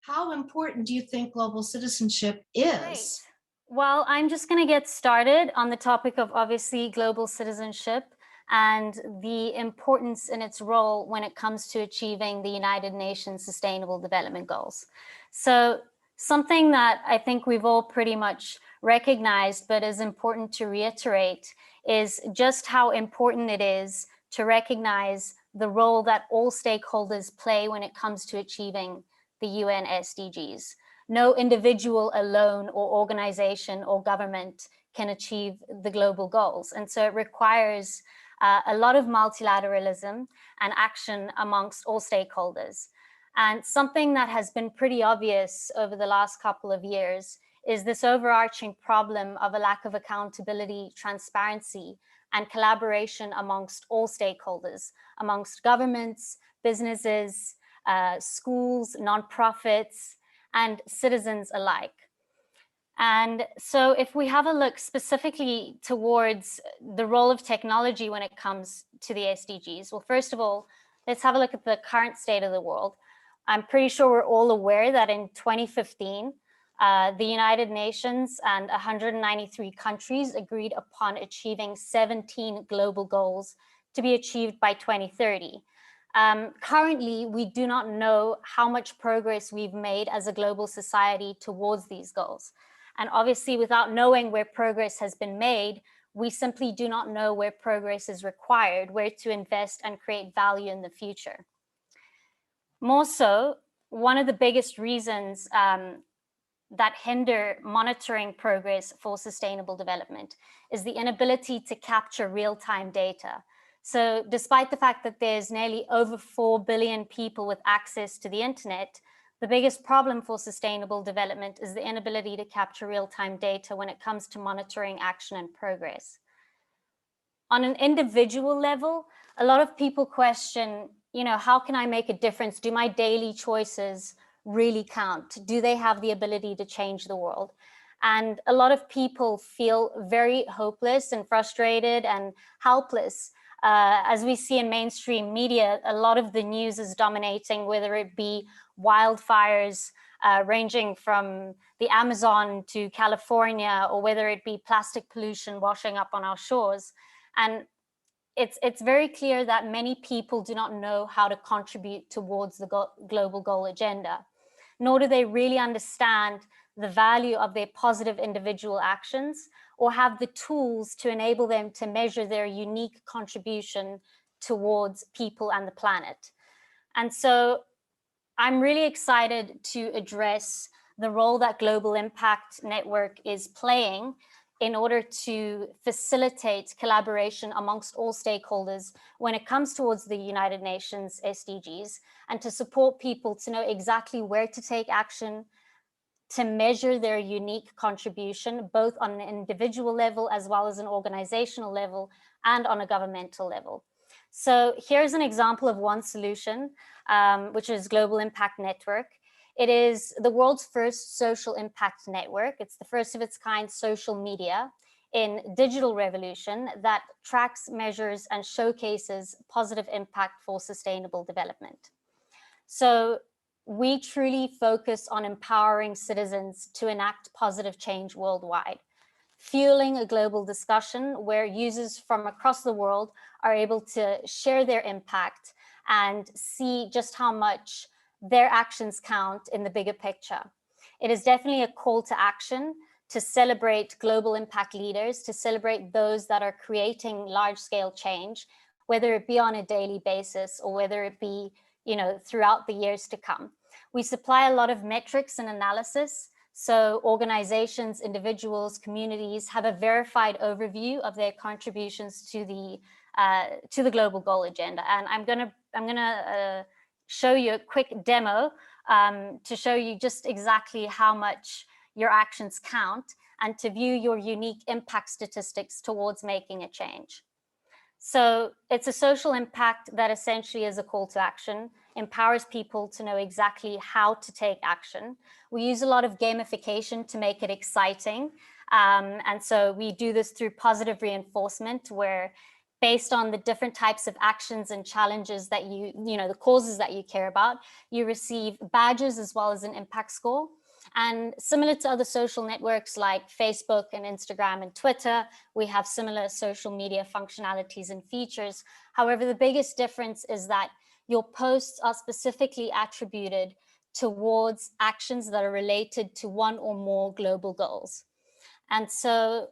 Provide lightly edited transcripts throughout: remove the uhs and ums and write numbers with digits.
How important do you think global citizenship Great. is? Well, I'm just going to get started on the topic of obviously global citizenship and the importance in its role when it comes to achieving the United Nations Sustainable Development Goals. So, something that I think we've all pretty much recognized, but is important to reiterate, is just how important it is to recognize the role that all stakeholders play when it comes to achieving the UN SDGs. No individual alone or organization or government can achieve the global goals. And so it requires a lot of multilateralism and action amongst all stakeholders. And something that has been pretty obvious over the last couple of years is this overarching problem of a lack of accountability, transparency, and collaboration amongst all stakeholders, amongst governments, businesses, schools, nonprofits, and citizens alike. And so, if we have a look specifically towards the role of technology when it comes to the SDGs, well, first of all, let's have a look at the current state of the world. I'm pretty sure we're all aware that in 2015, the United Nations and 193 countries agreed upon achieving 17 global goals to be achieved by 2030. Currently, we do not know how much progress we've made as a global society towards these goals. And obviously, without knowing where progress has been made, we simply do not know where progress is required, where to invest and create value in the future. More so, one of the biggest reasons that hinder monitoring progress for sustainable development is the inability to capture real-time data. So despite the fact that there's nearly over 4 billion people with access to the internet, the biggest problem for sustainable development is the inability to capture real-time data when it comes to monitoring action and progress. On an individual level, a lot of people question, how can I make a difference? Do my daily choices really count? Do they have the ability to change the world? And a lot of people feel very hopeless and frustrated and helpless. As we see in mainstream media, a lot of the news is dominating, whether it be wildfires ranging from the Amazon to California, or whether it be plastic pollution washing up on our shores. And it's very clear that many people do not know how to contribute towards the global goal agenda, nor do they really understand the value of their positive individual actions or have the tools to enable them to measure their unique contribution towards people and the planet. And so I'm really excited to address the role that Global Impact Network is playing in order to facilitate collaboration amongst all stakeholders when it comes towards the United Nations SDGs, and to support people to know exactly where to take action, to measure their unique contribution, both on an individual level as well as an organizational level and on a governmental level. So here's an example of one solution, which is Global Impact Network. It is the world's first social impact network. It's the first of its kind social media in digital revolution that tracks, measures, and showcases positive impact for sustainable development. So we truly focus on empowering citizens to enact positive change worldwide, fueling a global discussion where users from across the world are able to share their impact and see just how much their actions count in the bigger picture. It is definitely a call to action to celebrate global impact leaders, to celebrate those that are creating large-scale change, whether it be on a daily basis or whether it be, throughout the years to come. We supply a lot of metrics and analysis, so organizations, individuals, communities have a verified overview of their contributions to the global goal agenda. And I'm gonna show you a quick demo to show you just exactly how much your actions count and to view your unique impact statistics towards making a change. So it's a social impact that essentially is a call to action, empowers people to know exactly how to take action. We use a lot of gamification to make it exciting. And so we do this through positive reinforcement, where based on the different types of actions and challenges that the causes that you care about, you receive badges as well as an impact score. And similar to other social networks like Facebook and Instagram and Twitter, we have similar social media functionalities and features. However, the biggest difference is that your posts are specifically attributed towards actions that are related to one or more global goals. And so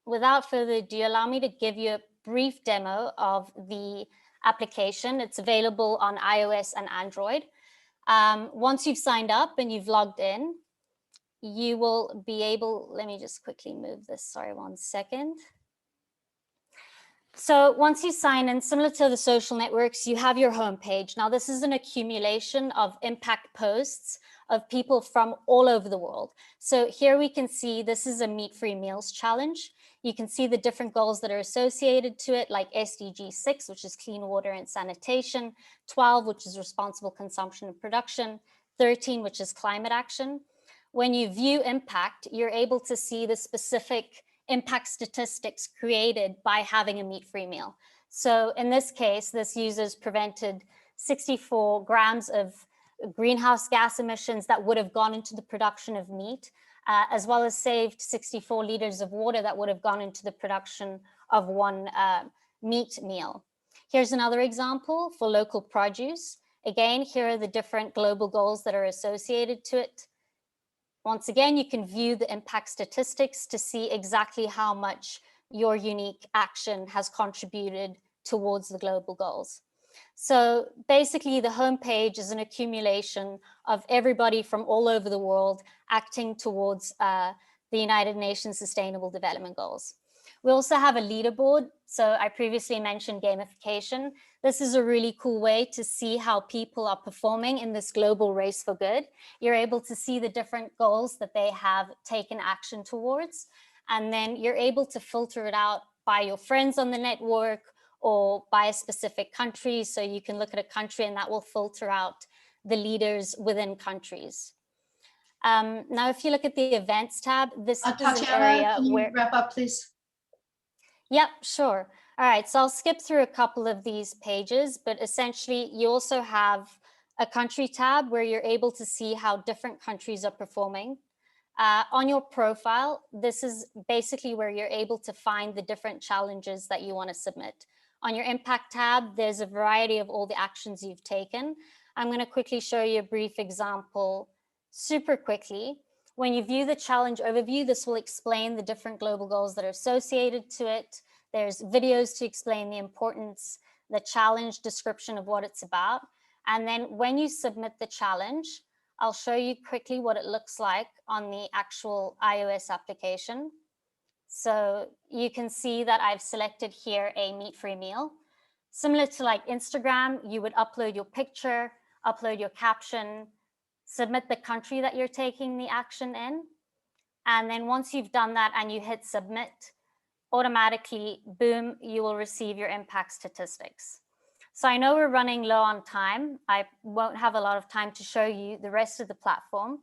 without further ado, allow me to give you a brief demo of the application. It's available on iOS and Android. Once you've signed up and you've logged in, you will be able, let me just quickly move this, sorry, 1 second. So once you sign in, similar to the social networks, you have your homepage. Now, this is an accumulation of impact posts of people from all over the world. So here we can see this is a meat-free meals challenge. You can see the different goals that are associated to it, like SDG 6, which is clean water and sanitation, 12, which is responsible consumption and production, 13, which is climate action. When you view impact, you're able to see the specific impact statistics created by having a meat-free meal. So in this case, this user's prevented 64 grams of greenhouse gas emissions that would have gone into the production of meat, as well as saved 64 liters of water that would have gone into the production of one meat meal. Here's another example for local produce. Again, here are the different global goals that are associated to it. Once again, you can view the impact statistics to see exactly how much your unique action has contributed towards the global goals. So basically, the homepage is an accumulation of everybody from all over the world acting towards the United Nations Sustainable Development Goals. We also have a leaderboard. So I previously mentioned gamification. This is a really cool way to see how people are performing in this global race for good. You're able to see the different goals that they have taken action towards. And then you're able to filter it out by your friends on the network or by a specific country. So you can look at a country and that will filter out the leaders within countries. Now, if you look at the events tab, this is an area can you where— wrap up, please? Yep, sure. All right, so I'll skip through a couple of these pages, but essentially you also have a country tab where you're able to see how different countries are performing. On your profile, this is basically where you're able to find the different challenges that you want to submit. On your impact tab, there's a variety of all the actions you've taken. I'm going to quickly show you a brief example super quickly. When you view the challenge overview, this will explain the different global goals that are associated to it. There's videos to explain the importance, the challenge description of what it's about. And then when you submit the challenge, I'll show you quickly what it looks like on the actual iOS application. So you can see that I've selected here a meat-free meal. Similar to like Instagram, you would upload your picture, upload your caption, submit the country that you're taking the action in. And then once you've done that and you hit submit, automatically, boom, you will receive your impact statistics. So I know we're running low on time. I won't have a lot of time to show you the rest of the platform.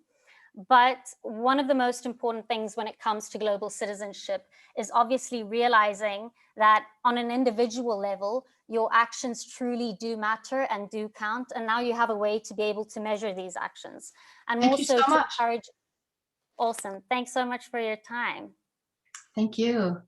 But one of the most important things when it comes to global citizenship is obviously realizing that on an individual level, your actions truly do matter and do count. And now you have a way to be able to measure these actions. And Thank you so much. encourage. Awesome. Thanks so much for your time. Thank you.